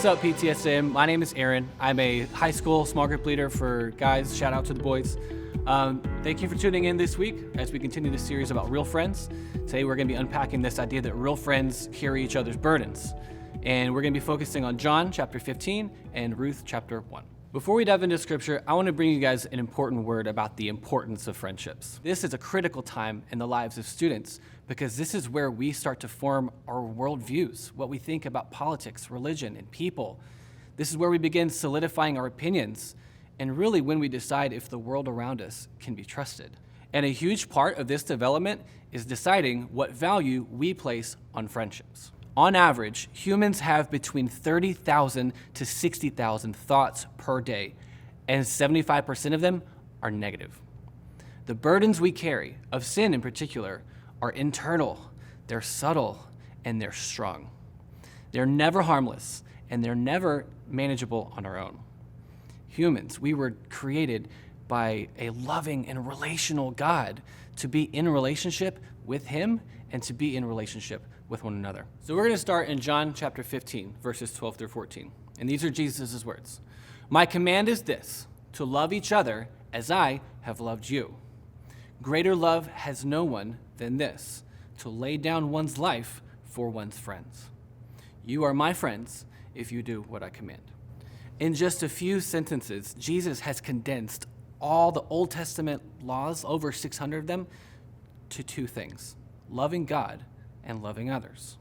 up, PTSM? My name is Aaron. I'm a high school small group leader for guys. Shout out to the boys. Thank you for tuning in this week as we continue this series about real friends. Today we're going to be unpacking this idea that real friends carry each other's burdens. And we're going to be focusing on John chapter 15 and Ruth chapter 1. Before we dive into scripture, I want to bring you guys an important word about the importance of friendships. This is a critical time in the lives of students because this is where we start to form our worldviews, what we think about politics, religion, and people. This is where we begin solidifying our opinions and really when we decide if the world around us can be trusted. And a huge part of this development is deciding what value we place on friendships. On average, humans have between 30,000 to 60,000 thoughts per day, and 75% of them are negative. The burdens we carry, of sin in particular, are internal, they're subtle, and they're strong. They're never harmless, and they're never manageable on our own. Humans, we were created by a loving and relational God to be in relationship with Him and to be in relationship with one another. So we're going to start in John chapter 15, verses 12 through 14. And these are Jesus' words. My command is this, to love each other as I have loved you. Greater love has no one than this, to lay down one's life for one's friends. You are my friends if you do what I command. In just a few sentences, Jesus has condensed all the Old Testament laws, over 600 of them, to two things: loving God and loving others.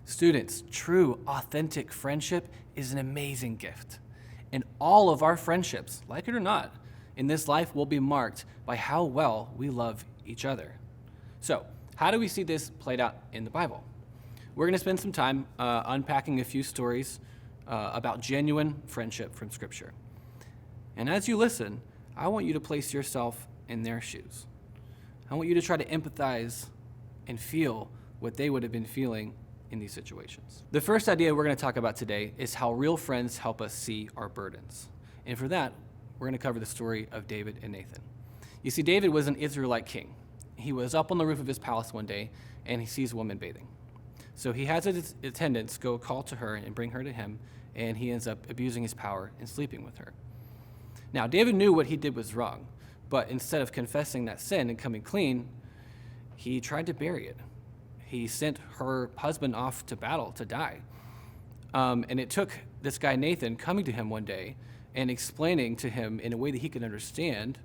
Students, true, authentic friendship is an amazing gift. And all of our friendships, like it or not, in this life will be marked by how well we love each other. So, how do we see this played out in the Bible? We're going to spend some time unpacking a few stories about genuine friendship from Scripture. And as you listen, I want you to place yourself in their shoes. I want you to try to empathize and feel what they would have been feeling in these situations. The first idea we're going to talk about today is how real friends help us see our burdens. And for that, we're going to cover the story of David and Nathan. You see, David was an Israelite king. He was up on the roof of his palace one day, and he sees a woman bathing. So he has his attendants go call to her and bring her to him, and he ends up abusing his power and sleeping with her. Now, David knew what he did was wrong, but instead of confessing that sin and coming clean, he tried to bury it. He sent her husband off to battle to die. And it took this guy Nathan coming to him one day and explaining to him in a way that he could understand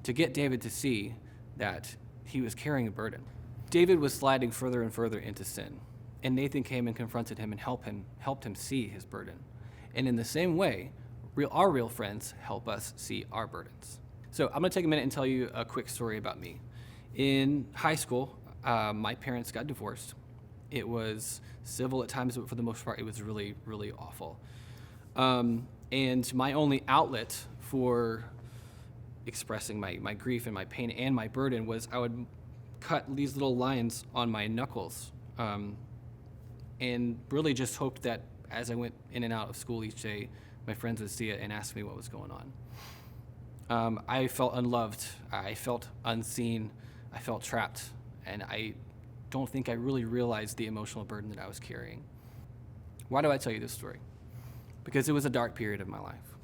to get David to see that he was carrying a burden. David was sliding further and further into sin, and Nathan came and confronted him and helped him see his burden. And in the same way, our real friends help us see our burdens. So I'm going to take a minute and tell you a quick story about me. In high school, my parents got divorced. It was civil at times, but for the most part, it was really, really awful. And my only outlet for expressing my grief and my pain and my burden was I would cut these little lines on my knuckles, and really just hoped that as I went in and out of school each day, my friends would see it and ask me what was going on. I felt unloved. I felt unseen. I felt trapped. And I don't think I really realized the emotional burden that I was carrying. Why do I tell you this story? Because it was a dark period of my life.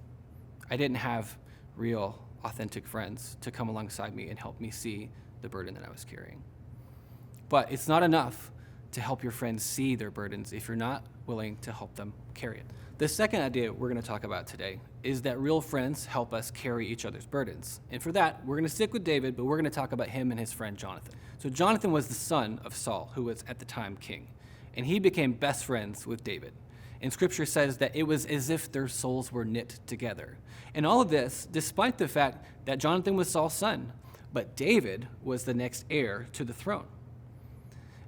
I didn't have real, authentic friends to come alongside me and help me see the burden that I was carrying. But it's not enough to help your friends see their burdens if you're not willing to help them carry it. The second idea we're going to talk about today is that real friends help us carry each other's burdens. And for that, we're going to stick with David, but we're going to talk about him and his friend Jonathan. So Jonathan was the son of Saul, who was at the time king, and he became best friends with David. And Scripture says that it was as if their souls were knit together. And all of this, despite the fact that Jonathan was Saul's son, but David was the next heir to the throne.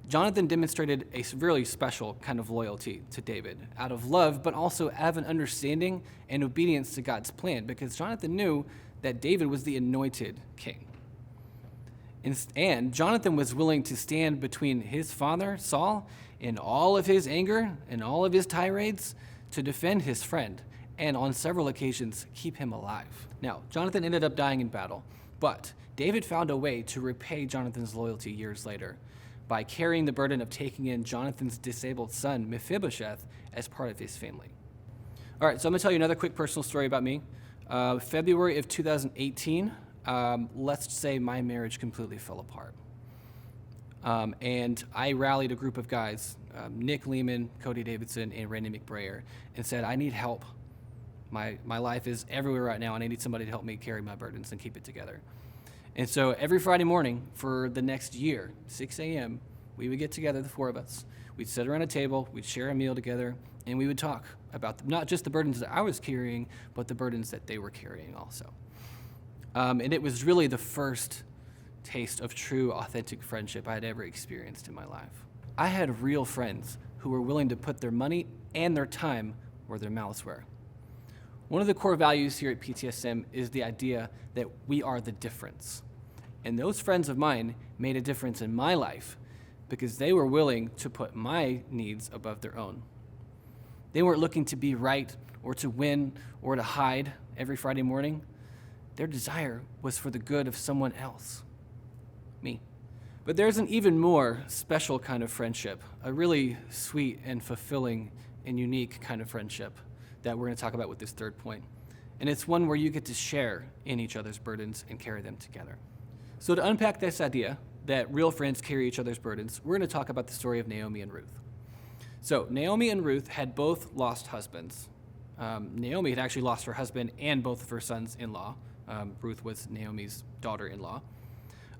Jonathan demonstrated a really special kind of loyalty to David out of love, but also out of an understanding and obedience to God's plan, because Jonathan knew that David was the anointed king. And Jonathan was willing to stand between his father, Saul, in all of his anger and all of his tirades to defend his friend, and on several occasions, keep him alive. Now, Jonathan ended up dying in battle, but David found a way to repay Jonathan's loyalty years later by carrying the burden of taking in Jonathan's disabled son, Mephibosheth, as part of his family. All right, so I'm gonna tell you another quick personal story about me. February of 2018, let's say my marriage completely fell apart. And I rallied a group of guys, Nick Lehman, Cody Davidson, and Randy McBrayer, and said, I need help. My life is everywhere right now, and I need somebody to help me carry my burdens and keep it together. And so every Friday morning for the next year, 6 a.m., we would get together, the four of us. We'd sit around a table, we'd share a meal together, and we would talk about not just the burdens that I was carrying, but the burdens that they were carrying also. And it was really the first taste of true, authentic friendship I had ever experienced in my life. I had real friends who were willing to put their money and their time where their mouths were. One of the core values here at PTSM is the idea that we are the difference. And those friends of mine made a difference in my life because they were willing to put my needs above their own. They weren't looking to be right or to win or to hide every Friday morning. Their desire was for the good of someone else, me. But there's an even more special kind of friendship, a really sweet and fulfilling and unique kind of friendship that we're going to talk about with this third point. And it's one where you get to share in each other's burdens and carry them together. So to unpack this idea that real friends carry each other's burdens, we're going to talk about the story of Naomi and Ruth. So Naomi and Ruth had both lost husbands. Naomi had actually lost her husband and both of her sons-in-law. Ruth was Naomi's daughter-in-law.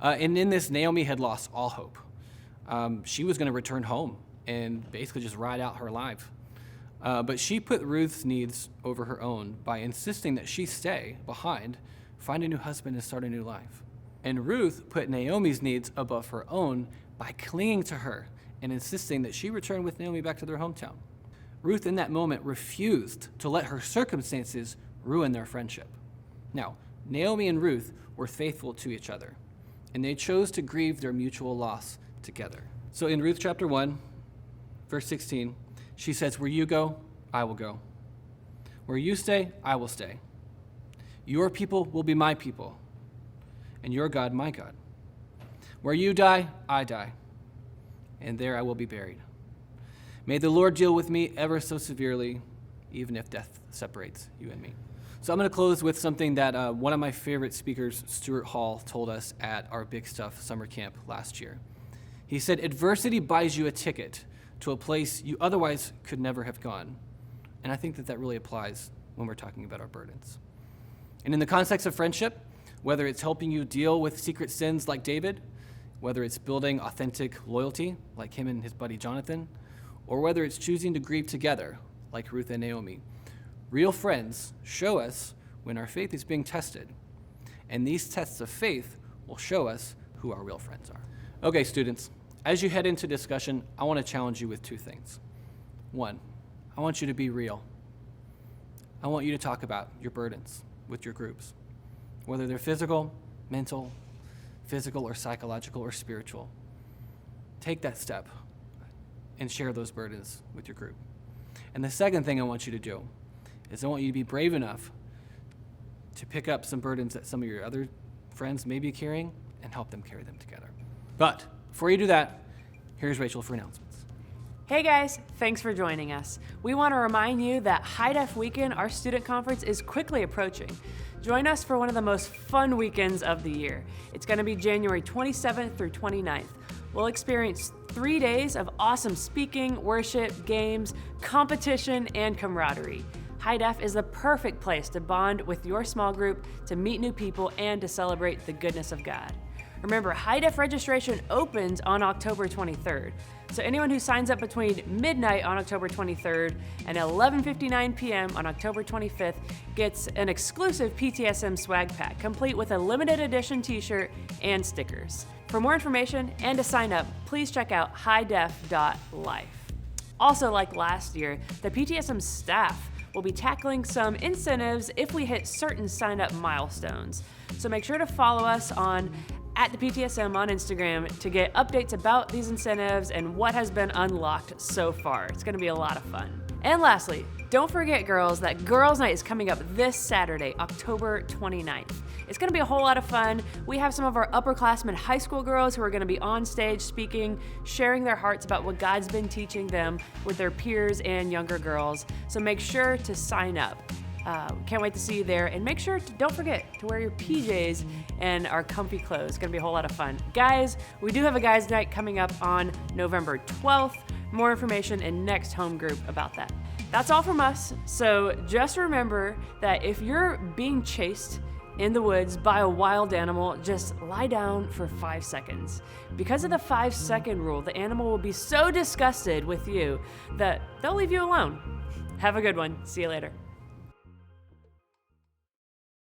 And in this, Naomi had lost all hope. She was going to return home and basically just ride out her life. But she put Ruth's needs over her own by insisting that she stay behind, find a new husband, and start a new life. And Ruth put Naomi's needs above her own by clinging to her and insisting that she return with Naomi back to their hometown. Ruth, in that moment, refused to let her circumstances ruin their friendship. Now, Naomi and Ruth were faithful to each other, and they chose to grieve their mutual loss together. So in Ruth chapter 1, verse 16, she says, where you go, I will go. Where you stay, I will stay. Your people will be my people, and your God, my God. Where you die, I die, and there I will be buried. May the Lord deal with me ever so severely, even if death separates you and me. So I'm going to close with something that one of my favorite speakers, Stuart Hall, told us at our Big Stuff summer camp last year. He said, adversity buys you a ticket to a place you otherwise could never have gone. And I think that really applies when we're talking about our burdens. And in the context of friendship, whether it's helping you deal with secret sins like David, whether it's building authentic loyalty like him and his buddy Jonathan, or whether it's choosing to grieve together like Ruth and Naomi, real friends show us when our faith is being tested. And these tests of faith will show us who our real friends are. Okay, students, as you head into discussion, I want to challenge you with two things. One, I want you to be real. I want you to talk about your burdens with your groups, whether they're physical, mental, or psychological, or spiritual. Take that step and share those burdens with your group. And the second thing I want you to do is I want you to be brave enough to pick up some burdens that some of your other friends may be carrying and help them carry them together. But before you do that, here's Rachel for announcements. Hey guys, thanks for joining us. We want to remind you that High Def Weekend, our student conference, is quickly approaching. Join us for one of the most fun weekends of the year. It's going to be January 27th through 29th. We'll experience 3 days of awesome speaking, worship, games, competition, and camaraderie. High Def is the perfect place to bond with your small group, to meet new people, and to celebrate the goodness of God. Remember, High Def registration opens on October 23rd. So anyone who signs up between midnight on October 23rd and 11:59 p.m. on October 25th gets an exclusive PTSM swag pack, complete with a limited edition t-shirt and stickers. For more information and to sign up, please check out HIGHDEF.LIFE. Also, like last year, the PTSM staff will be tackling some incentives if we hit certain sign-up milestones. So make sure to follow us on @the PTSM on Instagram to get updates about these incentives and what has been unlocked so far. It's going to be a lot of fun. And lastly, Don't forget, girls, that Girls' Night is coming up this Saturday, October 29th. It's going to be a whole lot of fun. We have some of our upperclassmen high school girls who are going to be on stage speaking, sharing their hearts about what God's been teaching them with their peers and younger girls. So make sure to sign up. Can't wait to see you there. And make sure to, don't forget to wear your PJs and our comfy clothes. It's going to be a whole lot of fun. Guys, we do have a guys' night coming up on November 12th. More information in next home group about that. That's all from us. So just remember that if you're being chased in the woods by a wild animal, just lie down for 5 seconds. Because of the 5-second rule, the animal will be so disgusted with you that they'll leave you alone. Have a good one. See you later.